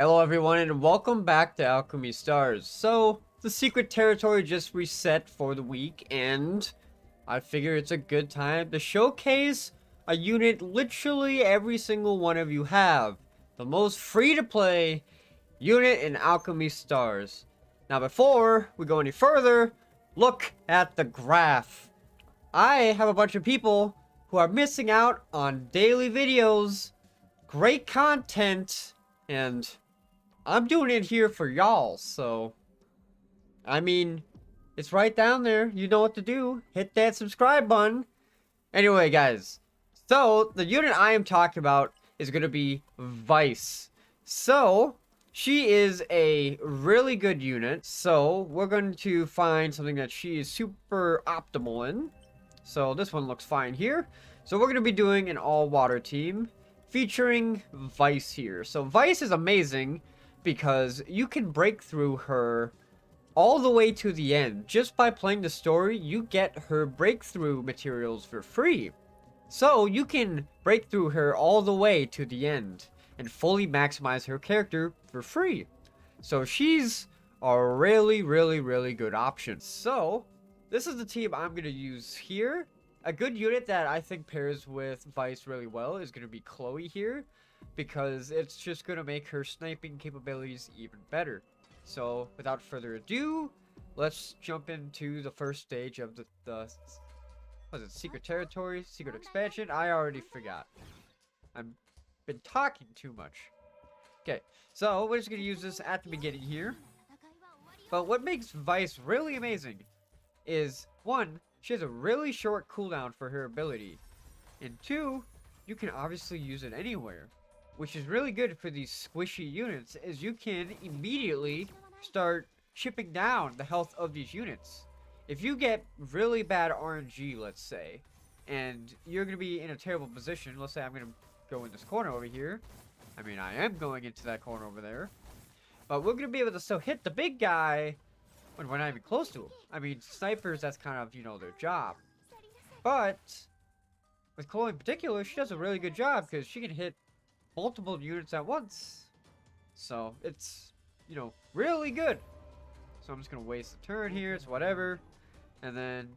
Hello everyone and welcome back to Alchemy Stars. So, the secret territory just reset for the week and I figure it's a good time to showcase a unit literally every single one of you have. The most free to play unit in Alchemy Stars. Now before we go any further, look at the graph. I have a bunch of people who are missing out on daily videos, great content, and I'm doing it here for y'all, so I mean, it's right down there. You know what to do. Hit that subscribe button. Anyway, guys, so the unit I am talking about is going to be Vice. So, she is a really good unit, so we're going to find something that she is super optimal in. So this one looks fine here. So we're going to be doing an all-water team featuring Vice here. So Vice is amazing because you can break through her all the way to the end. Just by playing the story, you get her breakthrough materials for free. So you can break through her all the way to the end and fully maximize her character for free. So she's a really good option. So this is the team I'm going to use here. A good unit that I think pairs with Vice really well is going to be Chloe here, because it's just going to make her sniping capabilities even better. So without further ado, let's jump into the first stage of the was it secret territory, secret expansion? I already forgot. I've been talking too much. Okay, so we're just going to use this at the beginning here. But what makes Vice really amazing is, one, she has a really short cooldown for her ability, and two, you can obviously use it anywhere, which is really good for these squishy units, as you can immediately start chipping down the health of these units. If you get really bad RNG, let's say, and you're going to be in a terrible position, let's say I'm going to go in this corner over here. I mean, I am going into that corner over there, but we're going to be able to still hit the big guy when we're not even close to him. I mean, snipers, that's kind of, you know, their job. But with Chloe in particular, she does a really good job because she can hit multiple units at once. So it's, you know, really good. So I'm just going to waste the turn here. It's whatever. And then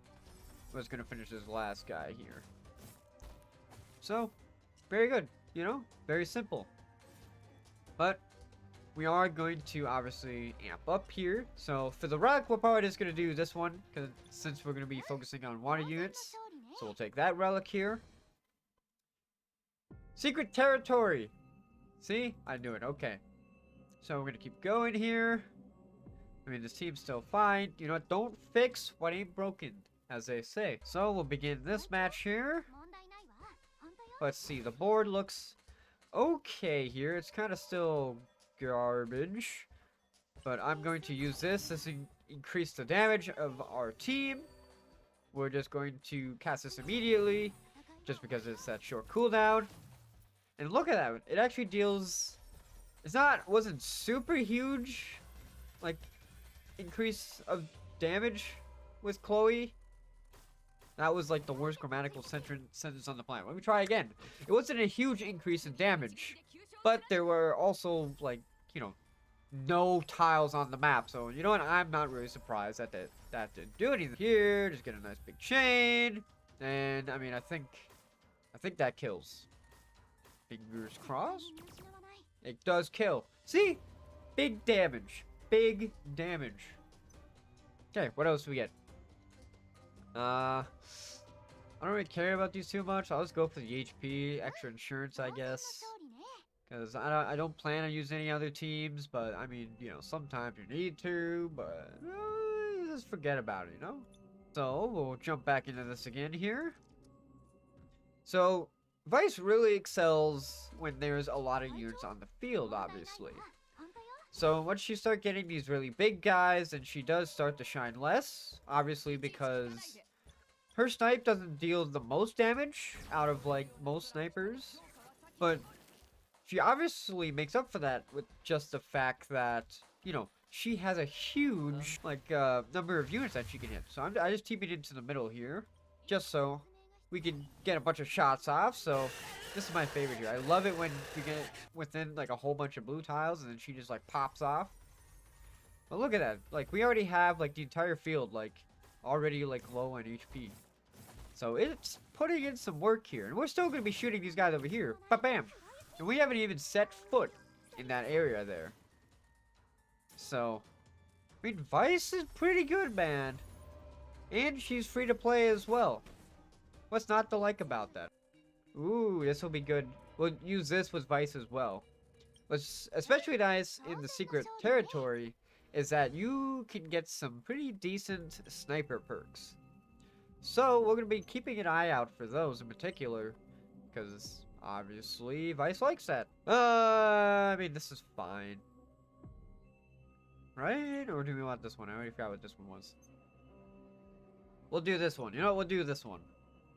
we're just going to finish this last guy here. So, very good. You know, very simple. But we are going to obviously amp up here. So for the relic, we're probably just going to do this one, because since we're going to be focusing on water units. So we'll take that relic here. Secret territory. See? I knew it. Okay. So we're going to keep going here. I mean, this team's still fine. You know what? Don't fix what ain't broken, as they say. So we'll begin this match here. Let's see. The board looks okay here. It's kind of still garbage, but I'm going to use this increase the damage of our team. We're just going to cast this immediately just because it's that short cooldown, and look at that, it actually deals, wasn't super huge like increase of damage with Chloe. That was like the worst grammatical sentence on the planet. Let me try again. It wasn't a huge increase in damage, but there were also, like, you know, no tiles on the map. So, you know what? I'm not really surprised that that didn't do anything here. Just get a nice big chain. And, I mean, I think that kills. Fingers crossed. It does kill. See? Big damage. Big damage. Okay, what else do we get? I don't really care about these too much. I'll just go for the HP, extra insurance, I guess. Because I don't plan on using any other teams, but I mean, you know, sometimes you need to, but just forget about it, you know? So, we'll jump back into this again here. So, Vice really excels when there's a lot of units on the field, obviously. So, once you start getting these really big guys, then she does start to shine less, obviously, because her snipe doesn't deal the most damage out of, like, most snipers, but she obviously makes up for that with just the fact that, you know, she has a huge, like, number of units that she can hit. So I just TP'd into the middle here, just so we can get a bunch of shots off. So this is my favorite here. I love it when we get within like a whole bunch of blue tiles and then she just like pops off. But look at that. Like we already have like the entire field like already like low on HP. So it's putting in some work here. And we're still going to be shooting these guys over here. Ba-bam. And we haven't even set foot in that area there. So, I mean, Vice is pretty good, man. And she's free to play as well. What's not to like about that? Ooh, this will be good. We'll use this with Vice as well. What's especially nice in the secret territory is that you can get some pretty decent sniper perks. So, we're going to be keeping an eye out for those in particular. Because, obviously, Vice likes that. I mean, this is fine. Right? Or do we want this one? I already forgot what this one was. We'll do this one. You know what? We'll do this one.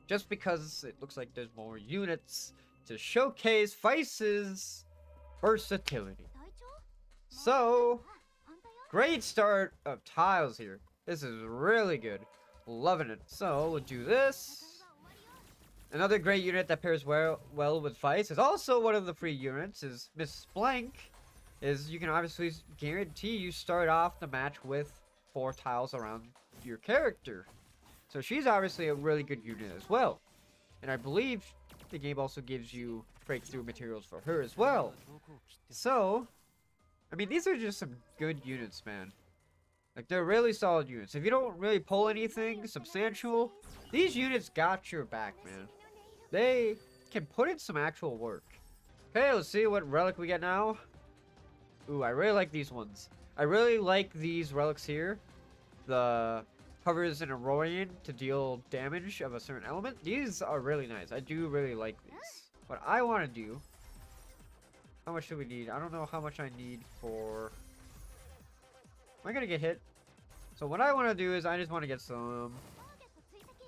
Just because it looks like there's more units to showcase Vice's versatility. So, great start of tiles here. This is really good. Loving it. So, we'll do this. Another great unit that pairs well with Vice is also one of the free units is Miss Blank. Is you can obviously guarantee you start off the match with 4 tiles around your character. So she's obviously a really good unit as well. And I believe the game also gives you breakthrough materials for her as well. So, I mean, these are just some good units, man. Like, they're really solid units. If you don't really pull anything substantial, these units got your back, man. They can put in some actual work. Okay, let's see what relic we get now. Ooh, I really like these ones. I really like these relics here. The hovers an Aurorian to deal damage of a certain element. These are really nice. I do really like these. What I want to do... How much do we need? I don't know how much I need for... Am I going to get hit? So what I want to do is I just want to get some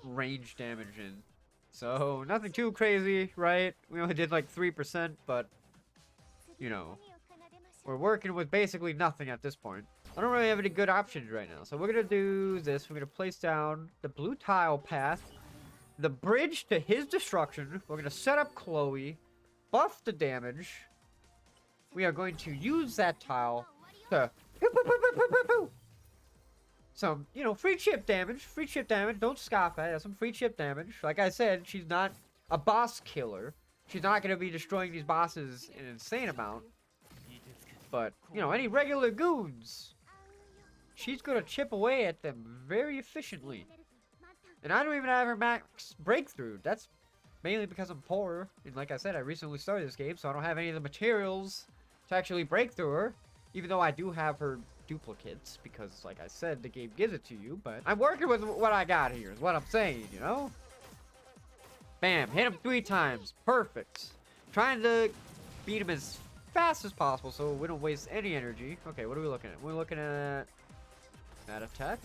range damage in. So nothing too crazy, right? We only did like 3%, but... You know... We're working with basically nothing at this point. I don't really have any good options right now. So we're going to do this. We're going to place down the blue tile path. The bridge to his destruction. We're going to set up Chloe. Buff the damage. We are going to use that tile to... Some, you know, free chip damage. Free chip damage. Don't scoff at it. That's some free chip damage. Like I said, she's not a boss killer. She's not going to be destroying these bosses in an insane amount. But, you know, any regular goons, she's going to chip away at them very efficiently. And I don't even have her max breakthrough. That's mainly because I'm poor. And like I said, I recently started this game, so I don't have any of the materials to actually break through her. Even though I do have her duplicates, because like I said, the game gives it to you. But I'm working with what I got here, is what I'm saying, you know? Bam, hit him 3 times. Perfect. Trying to beat him as fast as possible so we don't waste any energy. Okay, what are we looking at? We're looking at that attack.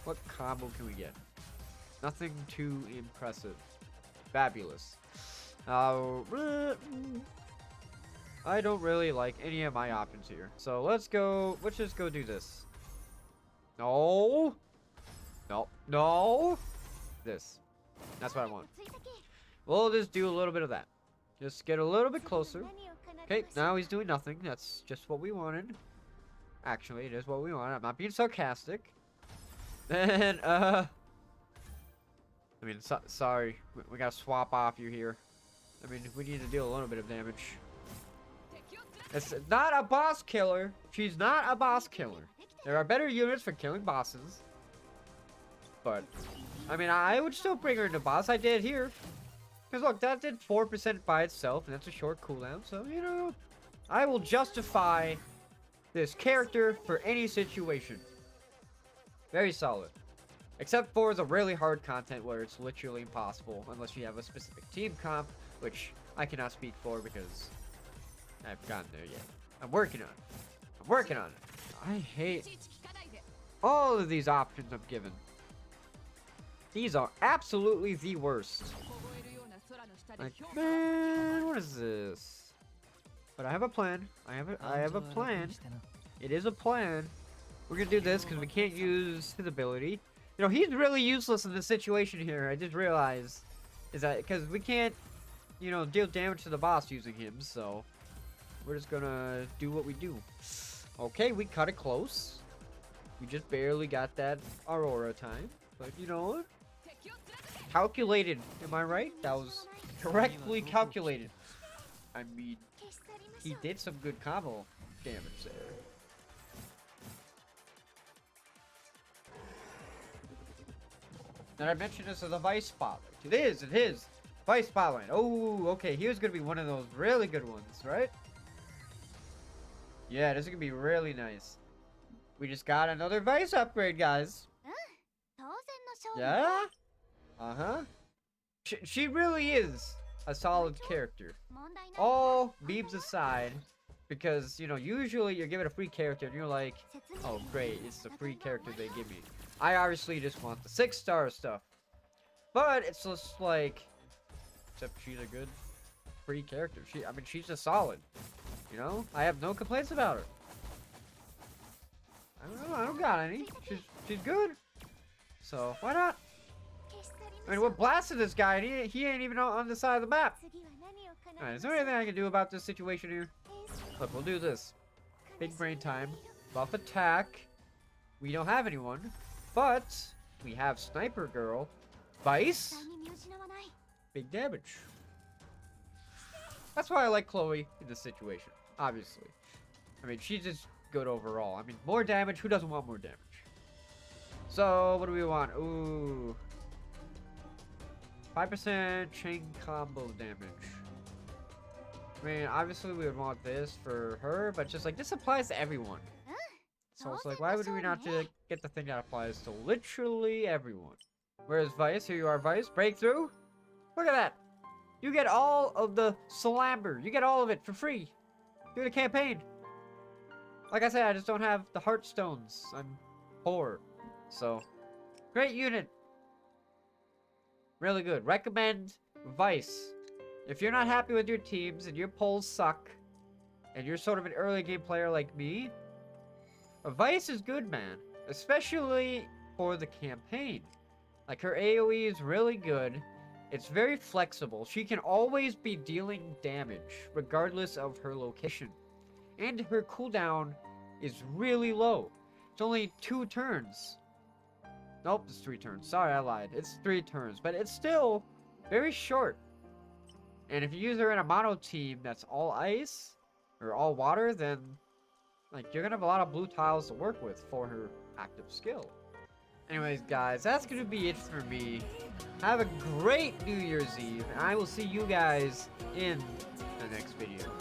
What combo can we get? Nothing too impressive. Fabulous. I don't really like any of my options here. So let's just go do this. No. No. No. This. That's what I want. We'll just do a little bit of that. Just get a little bit closer. Okay, now he's doing nothing. That's just what we wanted. Actually, it is what we wanted. I'm not being sarcastic. And, I mean, sorry. We gotta swap off you here. I mean, we need to deal a little bit of damage. It's not a boss killer. She's not a boss killer. There are better units for killing bosses. But, I mean, I would still bring her into boss. I did here. Because look, that did 4% by itself, and that's a short cooldown, so, you know, I will justify this character for any situation. Very solid. Except for the really hard content where it's literally impossible, unless you have a specific team comp, which I cannot speak for because I haven't gotten there yet. I'm working on it. I'm working on it. I hate all of these options I'm given. These are absolutely the worst. Like, man, what is this? But I have a plan. I have a plan. It is a plan. We're gonna do this because we can't use his ability. You know, he's really useless in this situation here. I just realized Is that because we can't, you know, deal damage to the boss using him, so we're just gonna do what we do. Okay, we cut it close. We just barely got that Aurora time, but you know what? Calculated, am I right? That was correctly calculated. I mean, he did some good combo damage there. Did I mention this as a Vice Spotlight? It is. Vice Spotlight. Oh, okay, here's gonna be one of those really good ones, right? Yeah, this is gonna be really nice. We just got another Vice upgrade, guys. Yeah? Uh-huh. She really is a solid character. All beeps aside, because, you know, usually you're given a free character and you're like, oh, great, it's the free character they give me. I obviously just want the 6-star stuff. But it's just like, except she's a good free character. I mean, she's just solid. You know? I have no complaints about her. I don't know, I don't got any. She's good. So, why not? I mean, we're blasting this guy and he ain't even on the side of the map. Alright, is there anything I can do about this situation here? Look, we'll do this. Big brain time. Buff attack. We don't have anyone. But, we have Sniper Girl. Vice. Big damage. That's why I like Chloe in this situation. Obviously. I mean, she's just good overall. I mean, more damage. Who doesn't want more damage? So, what do we want? Ooh. 5% chain combo damage. I mean, obviously we would want this for her, but just like, this applies to everyone. So it's like, why would we not just get the thing that applies to literally everyone? Where's Vice? Here you are, Vice. Breakthrough? Look at that! You get all of the Salamber. You get all of it for free. Do the campaign. Like I said, I just don't have the Heartstones. I'm poor. So, great unit. Really good. Recommend Vice. If you're not happy with your teams and your polls suck, and you're sort of an early game player like me, Vice is good, man. Especially for the campaign. Like, her AoE is really good. It's very flexible. She can always be dealing damage, regardless of her location. And her cooldown is really low. It's only 2 turns. Nope, it's 3 turns. Sorry, I lied. It's 3 turns, but it's still very short. And if you use her in a mono team that's all ice, or all water, then, like, you're gonna have a lot of blue tiles to work with for her active skill. Anyways, guys, that's gonna be it for me. Have a great New Year's Eve, and I will see you guys in the next video.